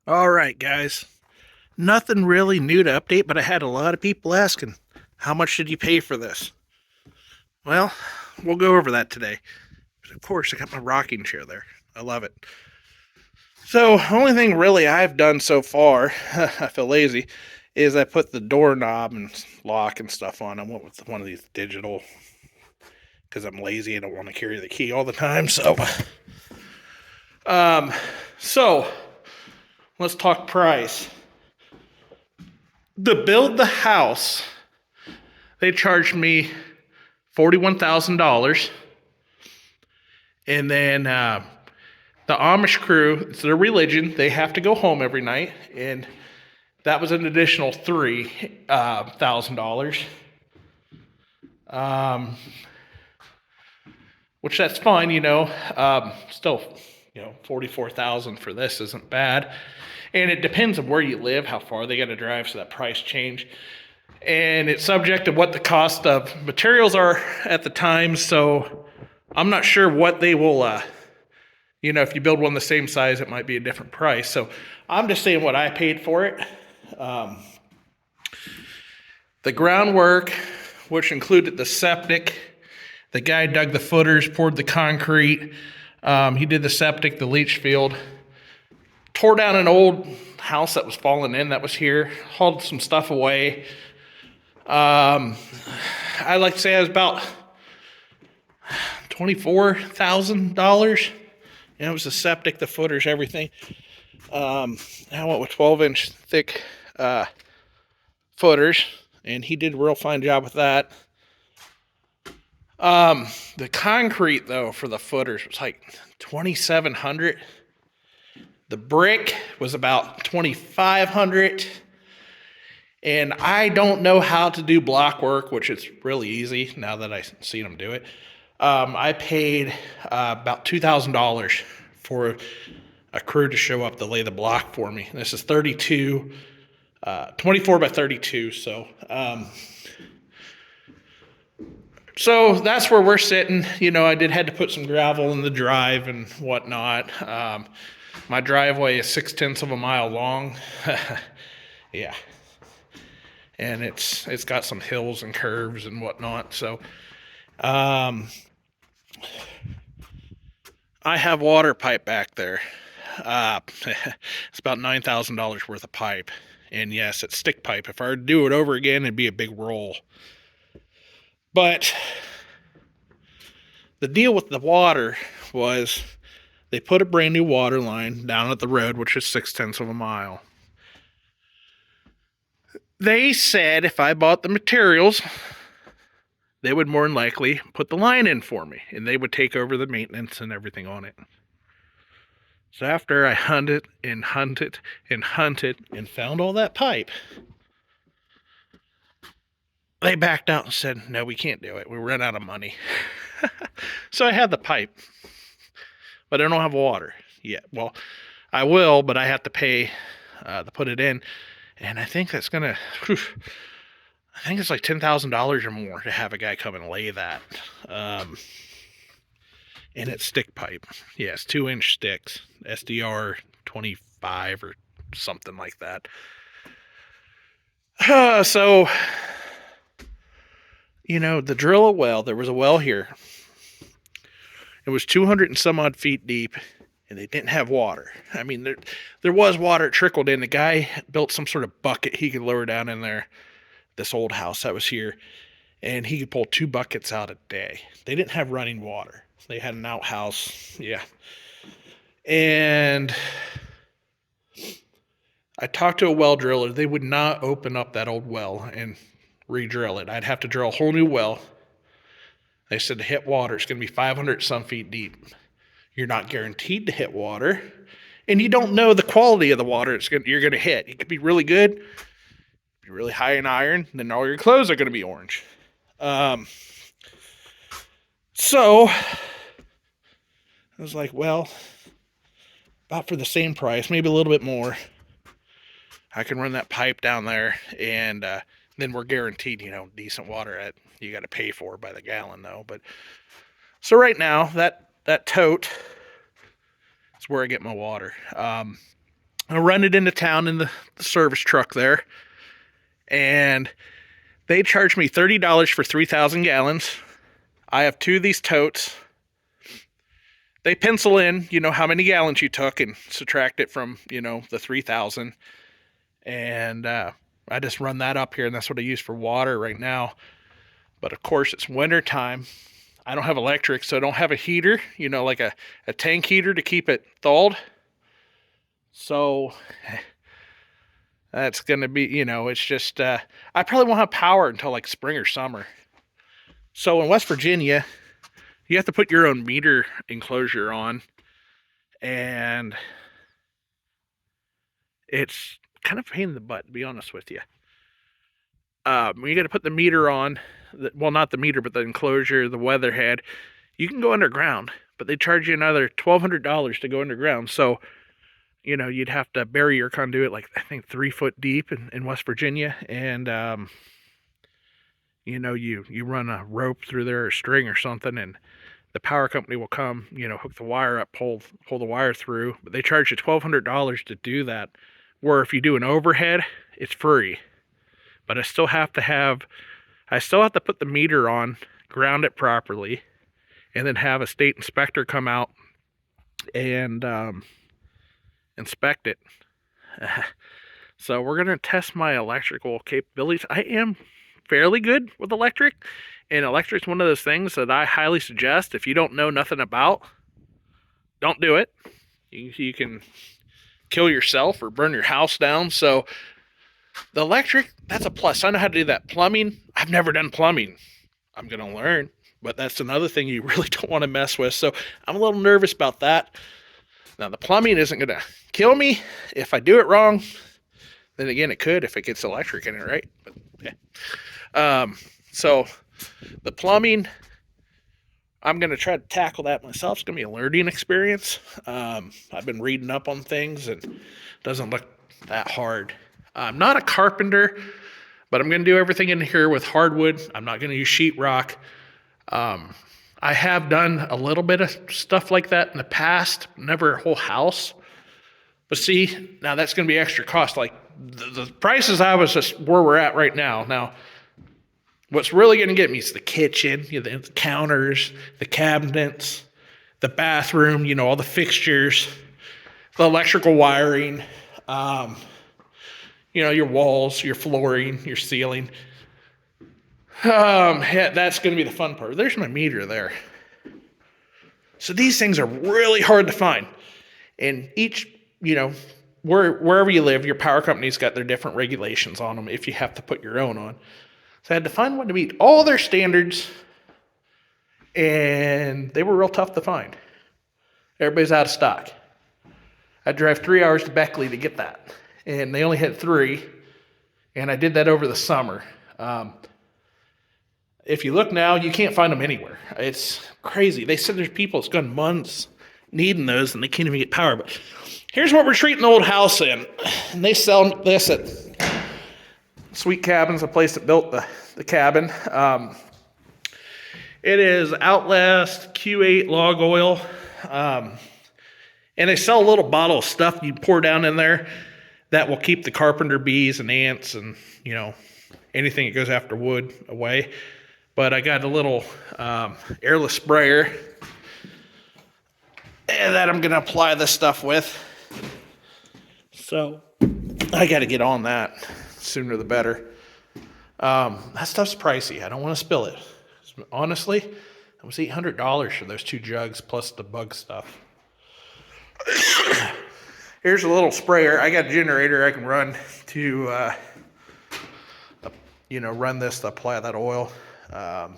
All right, guys. Nothing really new to update, but I had a lot of people asking, how much did you pay for this? Well, we'll go over that today. Of course, I got my rocking chair there. I love it. So, only thing really I've done so far, I feel lazy, is I put the doorknob and lock and stuff on. I went with one of these digital because I'm lazy. I don't want to carry the key all the time. Um, so let's talk price. To build the house, they charged me $41,000. And then the Amish crew, it's their religion, they have to go home every night. And that was an additional $3,000. Which that's fine, still, 44,000 for this isn't bad. And it depends on where you live, how far they got to drive, so that price change. And it's subject to what the cost of materials are at the time. So I'm not sure what they will, if you build one the same size, it might be a different price. So I'm just saying what I paid for it. The groundwork, which included the septic, the guy dug the footers, poured the concrete. He did the septic, the leach field, tore down an old house that was falling in that was here, hauled some stuff away. I'd like to say I was about $24,000. It was the septic, the footers, everything. I went with 12-inch thick footers, and he did a real fine job with that. The concrete though for the footers was like $2,700. The brick was about $2,500. And I don't know how to do block work, which is really easy now that I've seen them do it. I paid about $2,000 for a crew to show up to lay the block for me. This is 24 by 32. So that's where we're sitting. I had to put some gravel in the drive and whatnot. My driveway is 6/10 of a mile long. Yeah. And it's got some hills and curves and whatnot. So, I have water pipe back there. It's about $9,000 worth of pipe. And yes, it's stick pipe. If I were to do it over again, it'd be a big roll. But the deal with the water was they put a brand new water line down at the road, which is 6/10 of a mile. They said if I bought the materials, they would more than likely put the line in for me, and they would take over the maintenance and everything on it. So after I hunted and hunted and hunted and found all that pipe, they backed out and said, no, we can't do it. We ran out of money. So I had the pipe, but I don't have water yet. Well, I will, but I have to pay to put it in. And I think that's going to, I think it's like $10,000 or more to have a guy come and lay that. And it's stick pipe. Yes, 2-inch sticks, SDR 25 or something like that. So, to drill a well, there was a well here. It was 200 and some odd feet deep, and they didn't have water. I mean, there was water, it trickled in. The guy built some sort of bucket he could lower down in there, this old house that was here, and he could pull 2 buckets out a day. They didn't have running water. They had an outhouse, yeah. And I talked to a well driller. They would not open up that old well and re-drill it. I'd have to drill a whole new well. They said to hit water, it's going to be 500 some feet deep. You're not guaranteed to hit water, and you don't know the quality of the water you're going to hit. It could be really good, be really high in iron, and then all your clothes are going to be orange. So I was like, well, about for the same price, maybe a little bit more, I can run that pipe down there, and then we're guaranteed, decent water. You got to pay for by the gallon, though. But so right now, that tote is where I get my water. I run it into town in the service truck there, and they charge me $30 for 3,000 gallons. I have 2 of these totes. They pencil in, how many gallons you took and subtract it from, the 3,000. And I just run that up here, and that's what I use for water right now. But of course, it's winter time. I don't have electric, so I don't have a heater, like a tank heater to keep it thawed. So that's going to be, it's just, I probably won't have power until like spring or summer. So in West Virginia, you have to put your own meter enclosure on. And it's kind of a pain in the butt, to be honest with you. You got to put the meter on, well, not the meter, but the enclosure, the weatherhead. You can go underground, but they charge you another $1,200 to go underground. So, you'd have to bury your conduit, like, I think 3 foot deep in West Virginia. And, you run a rope through there, or string or something, and the power company will come, hook the wire up, pull the wire through. But they charge you $1,200 to do that. Where if you do an overhead, it's free. But I still have to put the meter on, ground it properly, and then have a state inspector come out and inspect it. So we're going to test my electrical capabilities. I am fairly good with electric, and electric's one of those things that I highly suggest. If you don't know nothing about, don't do it. You can kill yourself or burn your house down. So the electric, that's a plus. I know how to do that. Plumbing, I've never done plumbing. I'm going to learn, but that's another thing you really don't want to mess with. So I'm a little nervous about that. Now, the plumbing isn't going to kill me if I do it wrong. Then again, it could if it gets electric in it, right? But, yeah. So the plumbing, I'm going to try to tackle that myself. It's going to be a learning experience. I've been reading up on things, and it doesn't look that hard. I'm not a carpenter, but I'm going to do everything in here with hardwood. I'm not going to use sheetrock. I have done a little bit of stuff like that in the past, never a whole house. But see, now that's going to be extra cost. Like the prices I was just where we're at right now. Now, what's really going to get me is the kitchen, the counters, the cabinets, the bathroom, all the fixtures, the electrical wiring, your walls, your flooring, your ceiling. Yeah, that's going to be the fun part. There's my meter there. So these things are really hard to find. And each, wherever you live, your power company's got their different regulations on them if you have to put your own on. So I had to find one to meet all their standards, and they were real tough to find. Everybody's out of stock. I drive 3 hours to Beckley to get that, and they only had 3, and I did that over the summer. If you look now, you can't find them anywhere. It's crazy. They said there's people that's gone months needing those, and they can't even get power. But here's what we're treating the old house in, and they sell this at Sweet Cabin's, a place that built the cabin. It is Outlast Q8 log oil. And they sell a little bottle of stuff you pour down in there that will keep the carpenter bees and ants and, anything that goes after wood away. But I got a little airless sprayer that I'm going to apply this stuff with. So I got to get on that. Sooner the better. That stuff's pricey. I don't want to spill it. Honestly, it was $800 for those 2 jugs plus the bug stuff. Here's a little sprayer. I got a generator I can run to, run this to apply that oil. I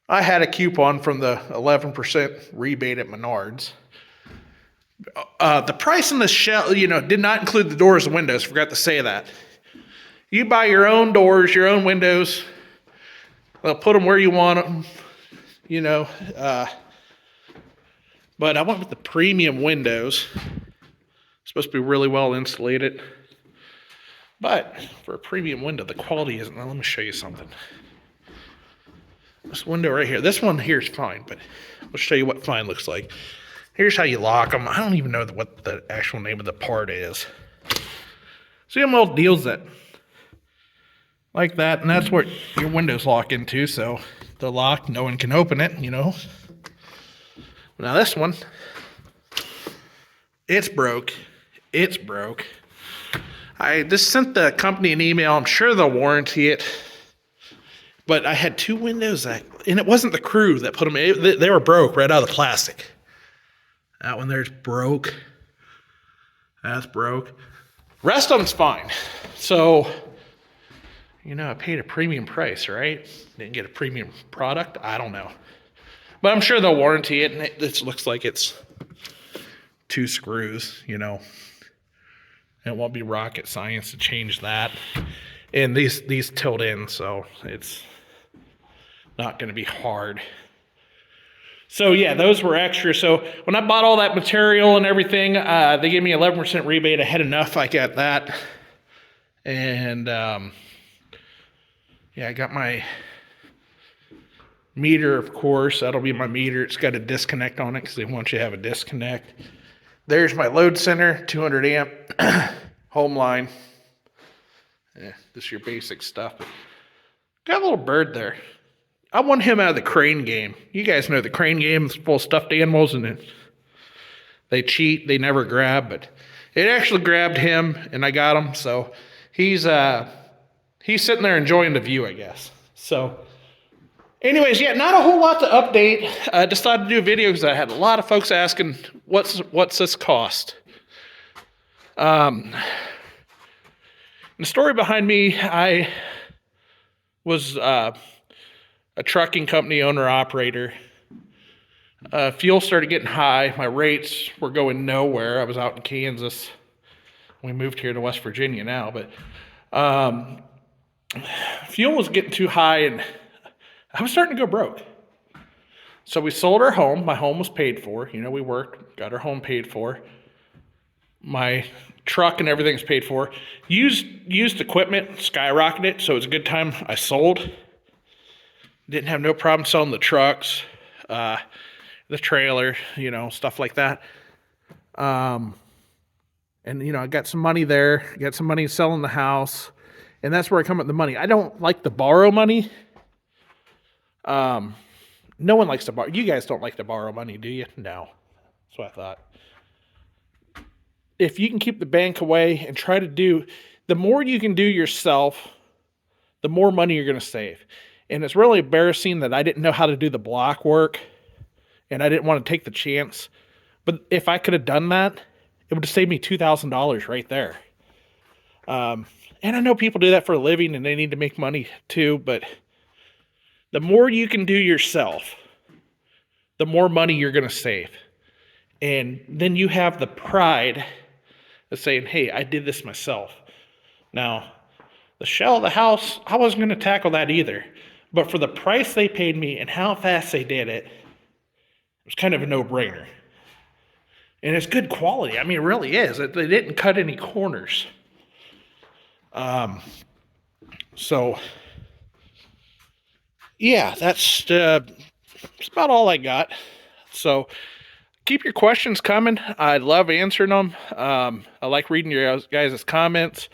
had a coupon from the 11% rebate at Menards. The price on the shelf, did not include the doors and windows. Forgot to say that. You buy your own doors, your own windows. They'll put them where you want them, but I went with the premium windows. Supposed to be really well insulated. But for a premium window, the quality isn't. Now, let me show you something. This window right here. This one here is fine, but I'll show you what fine looks like. Here's how you lock them. I don't even know what the actual name of the part is. See them little deals that like that, and that's what your windows lock into, so they're locked, no one can open it, you know. Now this one, it's broke. It's broke. I just sent the company an email. I'm sure they'll warranty it. But I had two windows and it wasn't the crew that put them in. They were broke right out of the plastic. That one there's broke. That's broke. Rest of them's fine. So, you know, I paid a premium price, right? Didn't get a premium product. I don't know. But I'm sure they'll warranty it. And it looks like it's 2 screws, you know. It won't be rocket science to change that. And these tilt in, so it's not going to be hard. So yeah, those were extra. So when I bought all that material and everything, they gave me 11% rebate. I had enough. I got that. And yeah, I got my meter, of course. That'll be my meter. It's got a disconnect on it because they want you to have a disconnect. There's my load center, 200 amp home line. Yeah, this is your basic stuff. Got a little bird there. I want him out of the crane game. You guys know the crane game is full of stuffed animals and they cheat. They never grab, but it actually grabbed him and I got him. So he's sitting there enjoying the view, I guess. So anyways, yeah, not a whole lot to update. I decided to do a video because I had a lot of folks asking, what's this cost? The story behind me, I was a trucking company owner-operator. Fuel started getting high. My rates were going nowhere. I was out in Kansas. We moved here to West Virginia now, but fuel was getting too high, and I was starting to go broke. So we sold our home. My home was paid for. You know, we worked, got our home paid for. My truck and everything's paid for. Used equipment skyrocketed, so it was a good time I sold. Didn't have no problem selling the trucks, the trailer, you know, stuff like that. And, you know, I got some money there. Got some money selling the house. And that's where I come up with the money. I don't like to borrow money. No one likes to borrow. You guys don't like to borrow money, do you? No. That's what I thought. If you can keep the bank away and try to do, the more you can do yourself, the more money you're going to save. And it's really embarrassing that I didn't know how to do the block work and I didn't want to take the chance. But if I could have done that, it would have saved me $2,000 right there. And I know people do that for a living and they need to make money too, but the more you can do yourself, the more money you're going to save. And then you have the pride of saying, hey, I did this myself. Now, the shell of the house, I wasn't going to tackle that either. But for the price they paid me and how fast they did it, it was kind of a no-brainer. And it's good quality. I mean, it really is. They didn't cut any corners. So, yeah, that's about all I got. So, keep your questions coming. I love answering them. I like reading your guys' comments.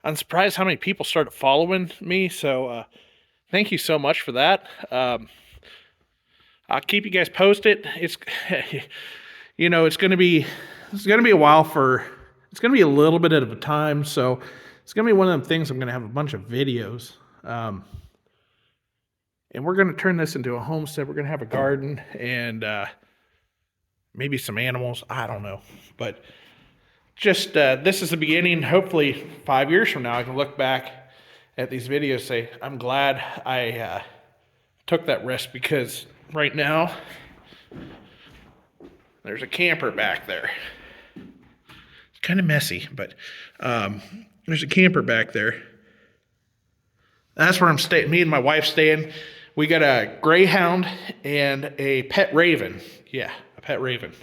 I'm surprised how many people started following me. So, thank you so much for that. I'll keep you guys posted. It's, you know, it's going to be a while it's going to be a little bit of a time. So it's going to be one of them things. I'm going to have a bunch of videos. And we're going to turn this into a homestead. We're going to have a garden and, maybe some animals. I don't know, but just, this is the beginning. Hopefully 5 years from now, I can look back at these videos and say, I'm glad I took that risk, because right now there's a camper back there. It's kind of messy, but there's a camper back there. That's where I'm staying. Me and my wife staying. We got a greyhound and a pet raven. Yeah, a pet raven.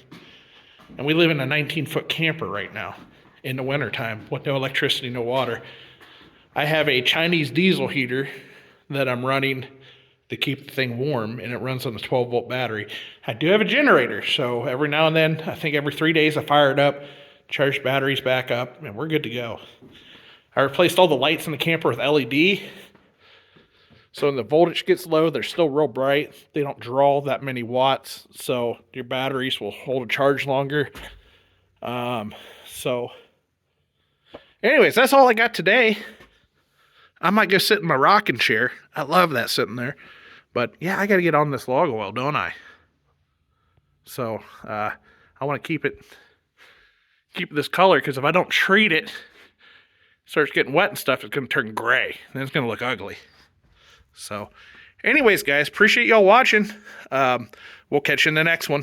And we live in a 19-foot camper right now in the wintertime with no electricity, no water. I have a Chinese diesel heater that I'm running to keep the thing warm, and it runs on a 12-volt battery. I do have a generator, so every now and then, I think every 3 days, I fire it up, charge batteries back up, and we're good to go. I replaced all the lights in the camper with LED, so when the voltage gets low, they're still real bright. They don't draw that many watts, so your batteries will hold a charge longer. So anyways, that's all I got today. I might go sit in my rocking chair. I love that sitting there. But yeah, I got to get on this log oil, don't I? So I want to keep this color, because if I don't treat it, starts getting wet and stuff, it's going to turn gray. And it's going to look ugly. So anyways, guys, appreciate y'all watching. We'll catch you in the next one.